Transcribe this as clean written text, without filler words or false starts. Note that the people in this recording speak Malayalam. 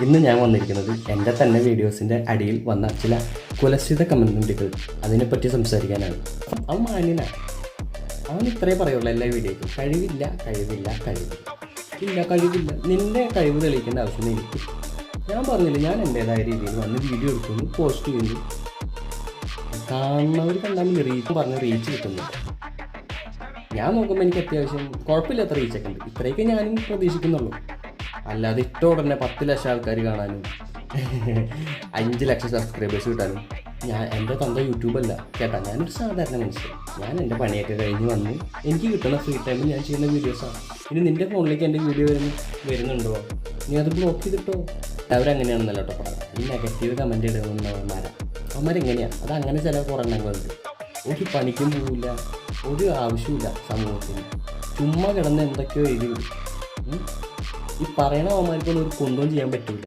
ഇന്ന് ഞാൻ വന്നിരിക്കുന്നത് എൻ്റെ തന്നെ വീഡിയോസിൻ്റെ അടിയിൽ വന്ന ചില കുലസിത കമൻറ്റുകൾ അതിനെപ്പറ്റി സംസാരിക്കാനാണ്. അവൻ മാന്യനാണ്. അവൻ ഇത്രേ പറയുള്ളൂ എല്ലാ വീഡിയോയ്ക്കും, കഴിവില്ല കഴിവില്ല കഴിവില്ല ഇല്ല കഴിവില്ല. നിൻ്റെ കഴിവ് തെളിയിക്കേണ്ട ആവശ്യം എനിക്ക്. ഞാൻ പറഞ്ഞില്ല, ഞാൻ എൻ്റേതായ രീതിയിൽ വന്ന് വീഡിയോ എടുക്കുന്നു, പോസ്റ്റ് ചെയ്യുന്നു. കാണുന്നവർ കണ്ടാൽ റീച്ച് പറഞ്ഞ് റീച്ച് കിട്ടുന്നു. ഞാൻ നോക്കുമ്പോൾ എനിക്ക് അത്യാവശ്യം കുഴപ്പമില്ലാത്ത റീച്ചൊക്കെ ഉണ്ട്. ഇത്രയൊക്കെ ഞാനും പ്രതീക്ഷിക്കുന്നുള്ളൂ. അല്ലാതെ ഇട്ട ഉടനെ 10 ലക്ഷം ആൾക്കാർ കാണാനും 5 ലക്ഷം സബ്സ്ക്രൈബേഴ്സ് കിട്ടാനും എൻ്റെ തന്ത യൂട്യൂബല്ല കേട്ടാ. ഞാനൊരു സാധാരണ മനുഷ്യൻ. ഞാൻ എൻ്റെ പണിയൊക്കെ കഴിഞ്ഞ് വന്ന് എനിക്ക് കിട്ടുന്ന ഫ്രീ ടൈമിൽ ഞാൻ ചെയ്യുന്ന വീഡിയോസാണ്. ഇനി നിൻ്റെ ഫോണിലേക്ക് എൻ്റെ വീഡിയോ വരുന്നുണ്ടോ, നീ അത് ബ്ലോക്ക് ചെയ്തിട്ടോ. അവരങ്ങനെയാണെന്നല്ലോ കേട്ടോ പറയാം. ഈ നെഗറ്റീവ് കമൻറ്റ് അവന്മാരെങ്ങനെയാണ് അത് അങ്ങനെ ചില കുറേ എണ്ണങ്ങളുണ്ട്. ഒരു പണിക്കും പോവില്ല, ഒരു ആവശ്യമില്ല സമൂഹത്തിന്. ചുമ്മാ കിടന്ന് എന്തൊക്കെയോ എഴുതി. ഈ പറയണ അവന്മാർക്കൊന്നും ഒരു കൊണ്ടും ചെയ്യാൻ പറ്റില്ല.